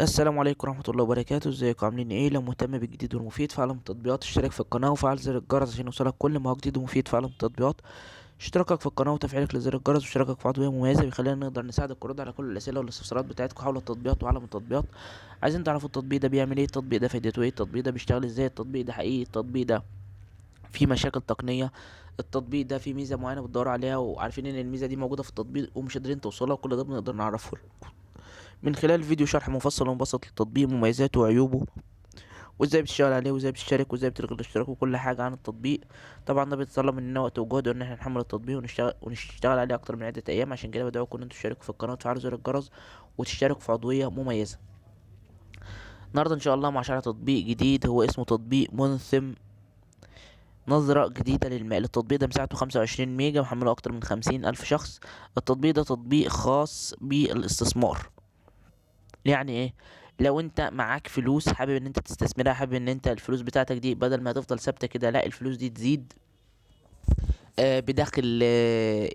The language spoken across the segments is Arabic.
السلام عليكم ورحمة الله وبركاته. ازيكم عاملين ايه؟ لو مهتم بالجديد والمفيد فعلا التطبيقات اشترك في القناة وفعل زر الجرس عشان يوصلك كل ما هو جديد ومفيد. فعلا التطبيقات اشتراكك في القناة وتفعيلك لزر الجرس واشتراكك في عضوية مميزة بيخلينا نقدر نساعدك ورد على كل الأسئلة والاستفسارات بتاعتكم حول التطبيقات وعالم التطبيقات. عايزين تعرفوا التطبيق ده بيعمل ايه؟ التطبيق ده فايدته ايه؟ التطبيق ده بيشتغل ازاي؟ التطبيق ده حقيقي؟ التطبيق ده فيه مشاكل تقنية؟ التطبيق ده فيه ميزة معينة بتدوروا عليها وعارفين ان الميزة دي موجودة في التطبيق ومش قادرين توصلها؟ كل ده بنقدر نعرفه من خلال فيديو شرح مفصل ومبسط للتطبيق، مميزاته وعيوبه، وازاي بتشتغل عليه وازاي بتشترك وازاي بتلغي الاشتراك وكل حاجه عن التطبيق. طبعا ده بيتطلب مننا وقت وجهد ان احنا نحمل التطبيق ونشتغل عليه اكتر من عده ايام. عشان كده بدعوكم ان انتوا تشتركوا في القناه وتفعلوا زر الجرس وتشتركوا في عضويه مميزه. النهارده ان شاء الله مع شرح تطبيق جديد هو اسمه تطبيق منثم، نظرة جديدة للمال. التطبيق ده مساحته 25 ميجا، محمله أكتر من 50,000 شخص. التطبيق ده تطبيق خاص بالاستثمار. يعني ايه؟ لو انت معاك فلوس حابب ان انت تستثمرها، حابب ان انت الفلوس بتاعتك دي بدل ما تفضل ثابته كده، لا الفلوس دي تزيد بدخل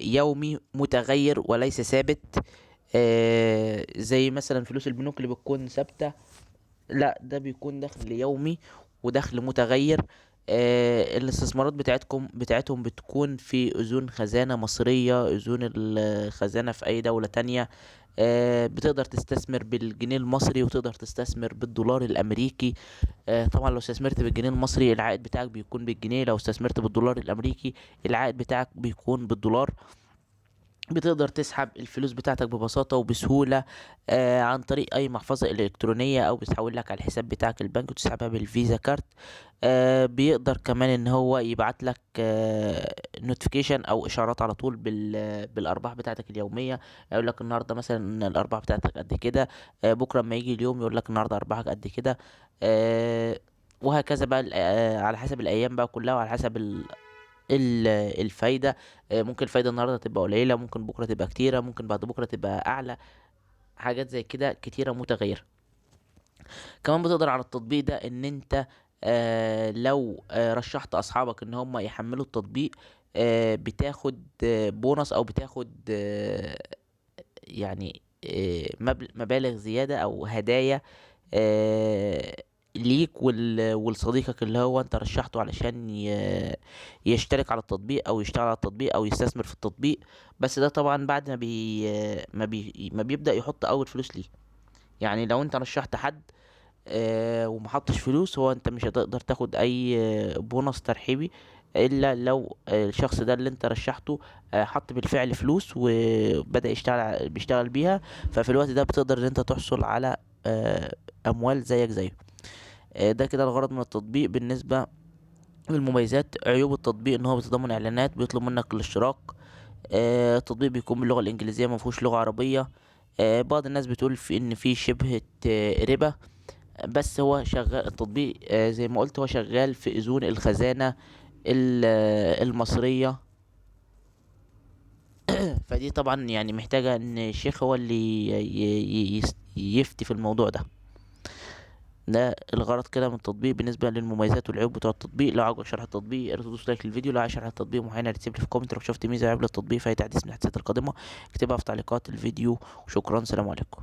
يومي متغير وليس ثابت. زي مثلا فلوس البنوك اللي بتكون ثابته، لا ده بيكون دخل يومي ودخل متغير. الاستثمارات بتاعتهم بتكون في أذون خزانة مصرية، أذون الخزانة في أي دولة تانية. بتقدر تستثمر بالجنيه المصري وتقدر تستثمر بالدولار الأمريكي. طبعا لو استثمرت بالجنيه المصري العائد بتاعك بيكون بالجنيه، لو استثمرت بالدولار الأمريكي العائد بتاعك بيكون بالدولار. بتقدر تسحب الفلوس بتاعتك ببساطة وبسهولة عن طريق أي محفظة إلكترونية، أو بتحول لك على الحساب بتاعك البنك وتسحبها بالفيزا كارت. بيقدر كمان إن هو يبعت لك نوتيفيكيشن أو إشعارات على طول بالأرباح بتاعتك اليومية. يقول لك النهاردة مثلا إن الأرباح بتاعتك قد كده، بكرة لما يجي اليوم يقول لك النهاردة أرباحك قد كده. آه وهكذا بقى على حسب الأيام بقى كلها وعلى حسب الفايدة. ممكن الفايدة النهاردة تبقى قليلة، ممكن بكرة تبقى كتيرة، ممكن بعد بكرة تبقى أعلى. حاجات زي كده كتيرة متغيرة. كمان بتقدر على التطبيق ده ان انت لو رشحت اصحابك ان هم يحملوا التطبيق بتاخد بونص، او بتاخد يعني مبالغ زيادة او هدايا ليك ولصديقك اللي هو انت رشحته علشان يشترك على التطبيق او يشتغل على التطبيق او يستثمر في التطبيق. بس ده طبعا بعد ما بيبدأ يحط اول فلوس ليه. يعني لو انت رشحت حد ومحطش فلوس، هو انت مش هتقدر تاخد اي بونص ترحيبي الا لو الشخص ده اللي انت رشحته حط بالفعل فلوس وبدأ بيشتغل بيها. ففي الوقت ده بتقدر ان انت تحصل على اموال زيك زيه. ده كده الغرض من التطبيق. بالنسبة للمميزات، عيوب التطبيق ان هو بيتضمن اعلانات، بيطلب منك الاشتراك. التطبيق بيكون باللغة الانجليزية مفهوش لغة عربية. بعض الناس بتقول في ان في شبهة ربا، بس هو شغال التطبيق زي ما قلت هو شغال في اذون الخزانة المصرية. فدي طبعا يعني محتاجة ان الشيخ هو اللي يفتي في الموضوع ده. ده الغرض كده من التطبيق بالنسبة للمميزات والعيوب بتوع التطبيق. لو عجبك شرح التطبيق يا ريت تدوس لايك للفيديو. لو عايز شرح التطبيق معين تسيب لي في كومنت. لو شفت ميزة عيب للتطبيق في اي تحديث من التحديثات القادمة اكتبها في تعليقات الفيديو. وشكرا، سلام عليكم.